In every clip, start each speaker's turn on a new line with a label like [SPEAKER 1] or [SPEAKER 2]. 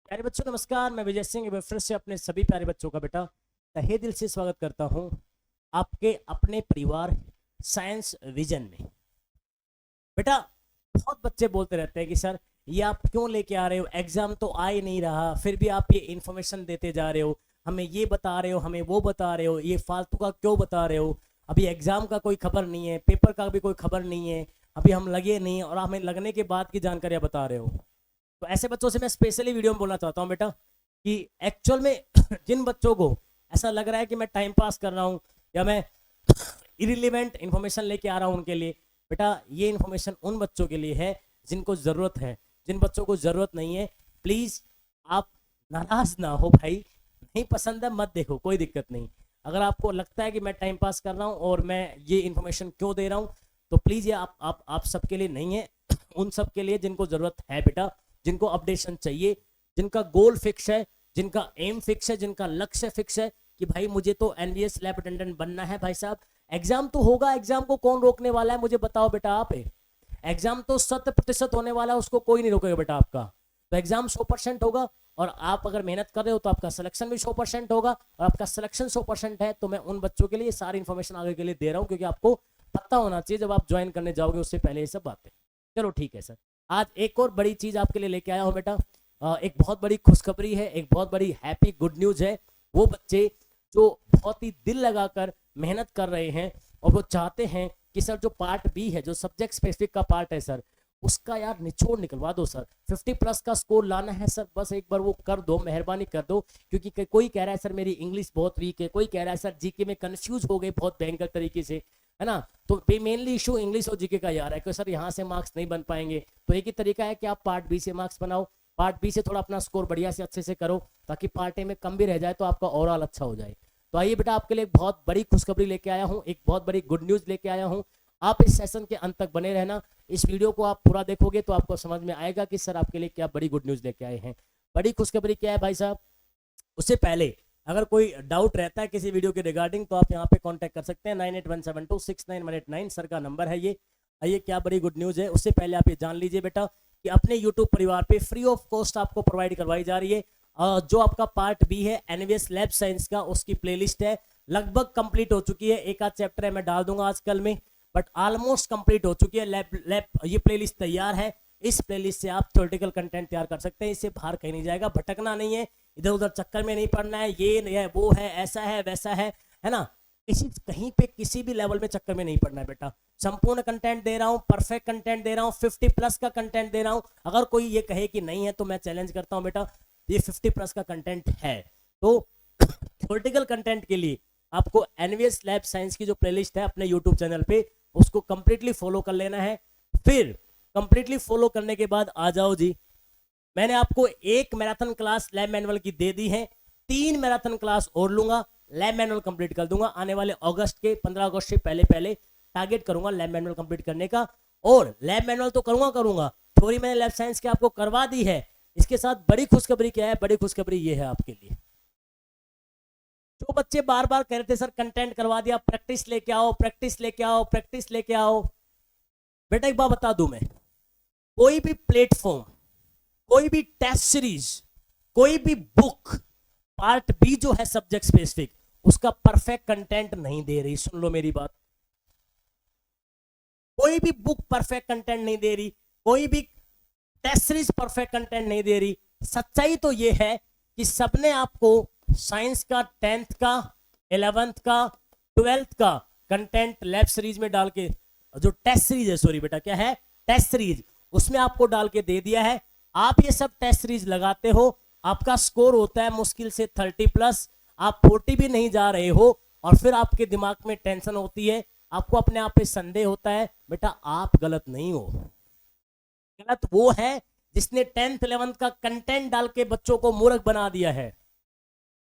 [SPEAKER 1] प्यारे बच्चों नमस्कार। मैं विजय सिंह फिर से अपने सभी प्यारे बच्चों का बेटा तहे दिल से स्वागत करता हूं आपके अपने परिवार साइंस विजन में। बेटा बहुत बच्चे बोलते रहते हैं कि सर ये आप क्यों लेके आ रहे हो, एग्जाम तो आ ही नहीं रहा, फिर भी आप ये इन्फॉर्मेशन देते जा रहे हो, हमें ये बता रहे हो, हमें वो बता रहे हो, ये फालतू का क्यों बता रहे हो, अभी एग्जाम का कोई खबर नहीं है, पेपर का भी कोई खबर नहीं है, अभी हम लगे नहीं और हमें लगने के बाद की जानकारियां बता रहे हो। तो ऐसे बच्चों से मैं स्पेशली वीडियो में बोलना चाहता हूँ बेटा कि एक्चुअल में जिन बच्चों को ऐसा लग रहा है कि मैं टाइम पास कर रहा हूँ या मैं इरिलीवेंट इन्फॉर्मेशन लेके आ रहा हूँ, उनके लिए बेटा ये इन्फॉर्मेशन उन बच्चों के लिए है जिनको ज़रूरत है। जिन बच्चों को ज़रूरत नहीं है प्लीज़ आप नाराज़ ना हो भाई, नहीं पसंद है मत देखो, कोई दिक्कत नहीं। अगर आपको लगता है कि मैं टाइम पास कर रहा हूँ और मैं ये इन्फॉर्मेशन क्यों दे रहा हूँ, तो प्लीज़ ये आप सबके लिए नहीं है, उन सब के लिए जिनको ज़रूरत है बेटा, जिनको अपडेशन चाहिए, जिनका गोल फिक्स है, जिनका एम फिक्स है, जिनका लक्ष्य फिक्स है कि भाई मुझे तो एनवीएस लैब अटेंडेंट बनना है। भाई साहब एग्जाम तो होगा, एग्जाम को कौन रोकने वाला है मुझे बताओ बेटा आप। एग्जाम तो 100% होने वाला है, उसको कोई नहीं रोकेगा बेटा आपका। तो एग्जाम 100% होगा और आप अगर मेहनत कर रहे हो तो आपका सिलेक्शन भी 100% होगा, और आपका सिलेक्शन 100% है तो मैं उन बच्चों के लिए सारी इन्फॉर्मेशन आगे के लिए दे रहा हूँ, क्योंकि आपको पता होना चाहिए जब आप ज्वाइन करने जाओगे उससे पहले ये सब बातें। चलो ठीक है सर, आज एक और बड़ी चीज आपके लिए लेके आया हूँ बेटा। एक बहुत बड़ी खुशखबरी है, एक बहुत बड़ी हैप्पी गुड न्यूज है। वो बच्चे जो बहुत ही दिल लगाकर मेहनत कर रहे हैं और वो चाहते हैं कि सर जो पार्ट बी है, जो सब्जेक्ट स्पेसिफिक का पार्ट है सर, उसका यार निचोड़ निकलवा दो सर, 50+ का स्कोर लाना है सर, बस एक बार वो कर दो, मेहरबानी कर दो। क्योंकि कोई कह रहा है सर मेरी इंग्लिश बहुत वीक है, कोई कह रहा है सर जीके में कंफ्यूज हो गए बहुत भयंकर तरीके से, है ना। तो मेनली इशू इंग्लिश और जीके का यार है कि सर यहाँ से मार्क्स नहीं बन पाएंगे। तो एक ही तरीका है कि आप पार्ट बी से मार्क्स बनाओ, पार्ट बी से थोड़ा अपना स्कोर बढ़िया से अच्छे से करो, ताकि पार्ट ए में कम भी रह जाए तो आपका ओवरऑल अच्छा हो जाए। तो आइए बेटा आपके लिए एक बहुत बड़ी खुशखबरी लेके आया हूँ, एक बहुत बड़ी गुड न्यूज लेके आया हूँ। आप इस सेशन के अंत तक बने रहना, इस वीडियो को आप पूरा देखोगे तो आपको समझ में आएगा कि सर आपके लिए क्या बड़ी गुड न्यूज लेके आए हैं। बड़ी खुशखबरी क्या है भाई साहब, उससे पहले अगर कोई डाउट रहता है किसी वीडियो के रिगार्डिंग तो आप यहाँ पे कांटेक्ट कर सकते हैं, 9817269189 सर का नंबर है ये। आइए क्या बड़ी गुड न्यूज है, उससे पहले आप ये जान लीजिए बेटा कि अपने यूट्यूब परिवार पे फ्री ऑफ कॉस्ट आपको प्रोवाइड करवाई जा रही है जो आपका पार्ट बी है एनवीएस लैब साइंस का, उसकी प्लेलिस्ट है, लगभग कंप्लीट हो चुकी है। एक आध चैप्टर है मैं डाल दूंगा आज कल में, बट ऑलमोस्ट कंप्लीट हो चुकी है। लैब ये प्लेलिस्ट तैयार है, इस प्लेलिस्ट से आप थ्योरेटिकल कंटेंट तैयार कर सकते हैं, इससे बाहर कहीं नहीं जाएगा, भटकना नहीं है, इधर उधर चक्कर में नहीं पड़ना है, ये है वो है ऐसा है वैसा है ना, किसी कहीं पे किसी भी लेवल में चक्कर में नहीं पड़ना है बेटा। संपूर्ण कंटेंट दे रहा हूँ, परफेक्ट कंटेंट दे रहा हूँ, 50+ का कंटेंट दे रहा हूँ। अगर कोई ये कहे कि नहीं है तो मैं चैलेंज करता हूँ बेटा, ये 50+ का कंटेंट है। तो थ्योरेटिकल कंटेंट के लिए आपको एनवीएस लैब साइंस की जो प्लेलिस्ट है अपने यूट्यूब चैनल पे, उसको कंप्लीटली फॉलो कर लेना है। फिर कंप्लीटली फॉलो करने के बाद आ जाओ जी, मैंने आपको एक मैराथन क्लास लैब मैनुअल की दे दी है, 3 मैराथन क्लास और लूंगा, लैब मैनुअल कंप्लीट कर दूंगा आने वाले अगस्त के 15 अगस्त से पहले पहले टारगेट करूंगा लैब मैनुअल कंप्लीट करने का। और लैब मैनुअल तो करूंगा, थ्योरी मैंने लैब साइंस की आपको करवा दी है। इसके साथ बड़ी खुशखबरी क्या है, बड़ी खुशखबरी ये है आपके लिए, जो बच्चे बार बार कह रहे थे सर कंटेंट करवा दिया, प्रैक्टिस लेके आओ, प्रैक्टिस लेके आओ, प्रैक्टिस लेके आओ। बेटा एक बात बता दूं मैं, कोई भी प्लेटफॉर्म, कोई भी टेस्ट सीरीज, कोई भी बुक पार्ट बी जो है सब्जेक्ट स्पेसिफिक, उसका परफेक्ट कंटेंट नहीं दे रही। सुन लो मेरी बात, कोई भी बुक परफेक्ट कंटेंट नहीं दे रही, कोई भी टेस्ट सीरीज परफेक्ट कंटेंट नहीं दे रही। सच्चाई तो यह है कि सबने आपको साइंस का 10th का, 11th का, 12th का कंटेंट लैब सीरीज में डाल के, जो टेस्ट सीरीज है, सॉरी बेटा क्या है टेस्ट सीरीज, उसमें आपको डाल के दे दिया है। आप ये सब टेस्ट सीरीज लगाते हो, आपका स्कोर होता है मुश्किल से 30+, आप 40 भी नहीं जा रहे हो, और फिर आपके दिमाग में टेंशन होती है, आपको अपने आप पे संदेह होता है। बेटा आप गलत नहीं हो, गलत वो है जिसने 10th 11th का कंटेंट डाल के बच्चों को मूर्ख बना दिया है।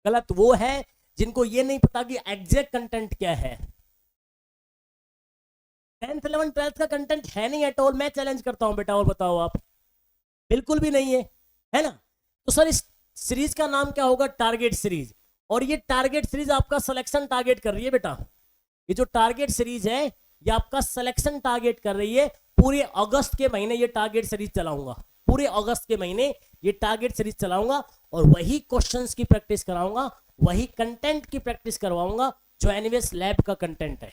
[SPEAKER 1] गलत वो है जिनको ये नहीं पता कि एग्जैक्ट कंटेंट क्या है। 10th 11th 12th का कंटेंट है नहीं एट ऑल, मैं चैलेंज करता हूं बेटा, और बताओ आप, बिल्कुल भी नहीं है ना। तो सर इस सीरीज का नाम क्या होगा, टारगेट सीरीज, और ये टारगेट सीरीज आपका सिलेक्शन टारगेट कर रही है बेटा। ये जो टारगेट सीरीज है ये आपका सिलेक्शन टारगेट कर रही है, पूरे अगस्त के महीने ये टारगेट सीरीज चलाऊंगा। पूरे अगस्त के महीने ये टारगेट सीरीज चलाऊंगा और वही क्वेश्चंस की प्रैक्टिस कराऊंगा, वही कंटेंट की प्रैक्टिस करवाऊंगा जो एनवीएस लैब का कंटेंट है,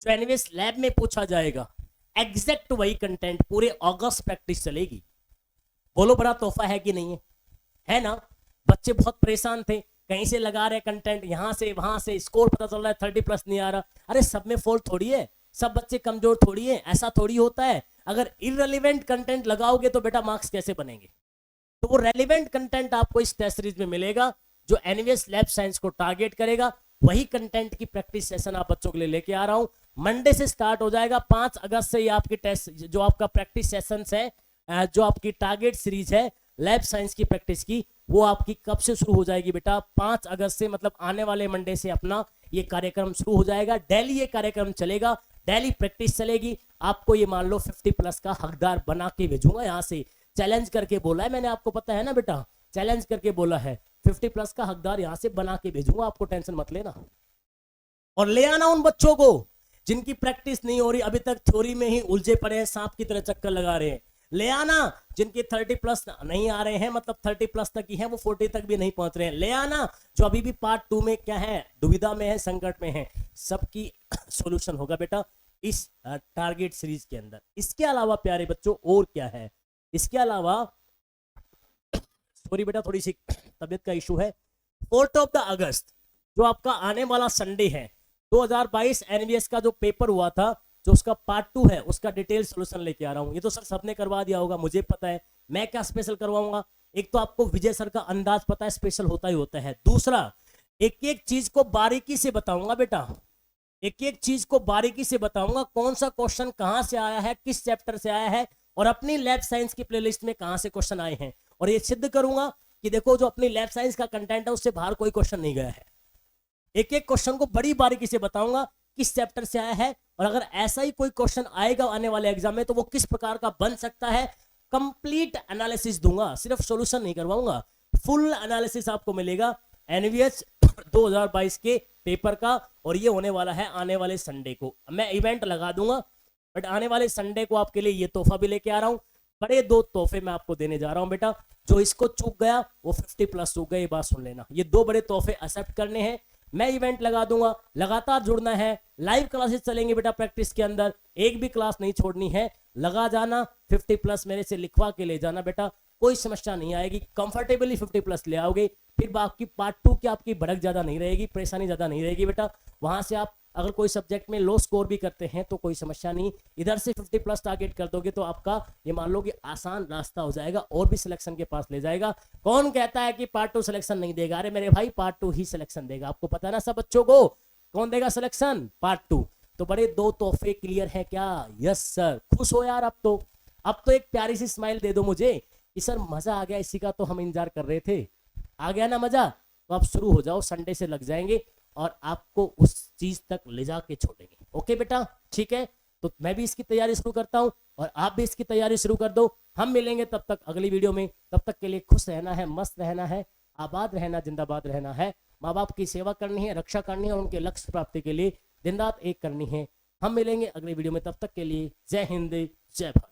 [SPEAKER 1] जो एनवीएस लैब में पूछा जाएगा, एग्जैक्ट वही कंटेंट पूरे अगस्त प्रैक्टिस चलेगी। बोलो बड़ा तोहफा है कि नहीं है ना? बच्चे बहुत परेशान थे, कहीं से लगा रहे कंटेंट, यहां से वहां से, स्कोर पता चल रहा है 30+ नहीं आ रहा। अरे सब में फॉल्ट थोड़ी है, सब बच्चे कमजोर थोड़ी है, ऐसा थोड़ी होता है। अगर इररिलेवेंट कंटेंट लगाओगे तो बेटा मार्क्स कैसे बनेंगे? तो वो रेलिवेंट कंटेंट आपको इस टेस्ट सीरीज में मिलेगा जो एनवीएस लैब साइंस को टारगेट करेगा। वही कंटेंट की प्रैक्टिस सेशन आप बच्चों के लिए लेके आ रहा हूं। मंडे से स्टार्ट हो जाएगा, 5 अगस्त से ये आपकी टेस्ट जो आपका प्रैक्टिस सेशन है, जो आपकी टारगेट सीरीज है लैब साइंस की प्रैक्टिस की, वो आपकी कब से शुरू हो जाएगी बेटा? 5 अगस्त से, मतलब आने वाले मंडे से अपना ये कार्यक्रम शुरू हो जाएगा। डेली ये कार्यक्रम चलेगा, डेली प्रैक्टिस चलेगी। आपको ये मान लो 50+ का हकदार बना के भेजूंगा, यहाँ से चैलेंज करके बोला है मैंने, आपको पता है ना बेटा, चैलेंज करके बोला है। 50+ का हकदार यहाँ से बना के भेजूंगा, आपको टेंशन मत लेना। और ले आना उन बच्चों को जिनकी प्रैक्टिस नहीं हो रही, अभी तक थ्योरी में ही उलझे पड़े हैं, सांप की तरह चक्कर लगा रहे हैं। ले आना जिनके 30+ नहीं आ रहे हैं, मतलब 30+ तक ही हैं, वो 40 तक भी नहीं पहुंच रहे हैं। ले आना जो अभी भी पार्ट 2 में क्या है, दुविधा में है, संकट में है, सबकी सॉल्यूशन होगा बेटा इस टारगेट सीरीज के अंदर। इसके अलावा प्यारे बच्चों और क्या है? इसके अलावा सॉरी बेटा, थोड़ी सी तबीयत का इशू है। 4 अगस्त जो आपका आने वाला संडे है, 2022 एनवीएस का जो पेपर हुआ था, जो उसका पार्ट 2 है, उसका डिटेल सॉल्यूशन लेके आ रहा हूं। ये तो सर सबने करवा दिया होगा, मुझे पता है, मैं क्या स्पेशल करवाऊंगा? एक तो आपको विजय सर का अंदाज पता है, स्पेशल होता ही होता है। दूसरा, एक एक चीज को बारीकी से बताऊंगा बेटा, एक एक चीज को बारीकी से बताऊंगा, कौन सा क्वेश्चन कहां से आया है, किस चैप्टर से आया है, और अपनी लैब साइंस की प्लेलिस्ट में कहां से क्वेश्चन आए हैं। और ये सिद्ध करूंगा कि देखो जो अपनी लैब साइंस का कंटेंट है उससे बाहर कोई क्वेश्चन नहीं गया है। एक एक क्वेश्चन को बड़ी बारीकी से बताऊंगा किस चैप्टर से आया है, और अगर ऐसा ही कोई क्वेश्चन आएगा आने वाले एग्जाम में तो वो किस प्रकार का बन सकता है। कंप्लीट एनालिसिस दूंगा, सिर्फ सॉल्यूशन नहीं करवाऊंगा, फुल एनालिसिस आपको मिलेगा एनवीएस 2022 के पेपर का। और ये होने वाला है आने वाले संडे को, मैं इवेंट लगा दूंगा, बट आने वाले संडे को आपके लिए ये तोहफा भी लेके आ रहा हूं। बड़े 2 तोहफे मैं आपको देने जा रहा हूं बेटा, जो इसको चूक गया वो 50+ चूक गया, ये बात सुन लेना। ये 2 बड़े तोहफे एक्सेप्ट करने हैं, मैं इवेंट लगा दूंगा, लगातार जुड़ना है, लाइव क्लासेस चलेंगे बेटा प्रैक्टिस के अंदर, एक भी क्लास नहीं छोड़नी है, लगा जाना, 50+ मेरे से लिखवा के ले जाना बेटा, कोई समस्या नहीं आएगी, कंफर्टेबली 50+ ले आओगे। फिर बाकी पार्ट 2 की आपकी भड़क ज्यादा नहीं रहेगी, परेशानी ज्यादा नहीं रहेगी बेटा। वहां से आप अगर कोई सब्जेक्ट में लो स्कोर भी करते हैं तो कोई समस्या नहीं, इधर से 50+ टारगेट कर दोगे तो आपका ये मान लो कि आसान रास्ता हो जाएगा और भी सिलेक्शन के पास ले जाएगा। कौन कहता है कि पार्ट 2 सिलेक्शन नहीं देगा? अरे मेरे भाई पार्ट 2 ही सिलेक्शन देगा, आपको पता है ना सब बच्चों को, कौन देगा सिलेक्शन? पार्ट 2। तो बड़े 2 तोहफे क्लियर है क्या? यस सर, खुश हो यार? अब तो एक प्यारी सी स्माइल दे दो मुझे कि सर मजा आ गया, इसी का तो हम इंतजार कर रहे थे। आ गया ना मजा? तो आप शुरू हो जाओ, संडे से लग जाएंगे और आपको उस चीज तक ले जाके छोड़ेंगे। ओके बेटा, ठीक है? तो मैं भी इसकी तैयारी शुरू करता हूं और आप भी इसकी तैयारी शुरू कर दो। हम मिलेंगे तब तक अगली वीडियो में, तब तक के लिए खुश रहना है, मस्त रहना है, आबाद रहना, जिंदाबाद रहना है, माँ बाप की सेवा करनी है, रक्षा करनी है और उनके लक्ष्य प्राप्ति के लिए दिन रात एक करनी है। हम मिलेंगे अगली वीडियो में, तब तक के लिए जय हिंद, जय भारत।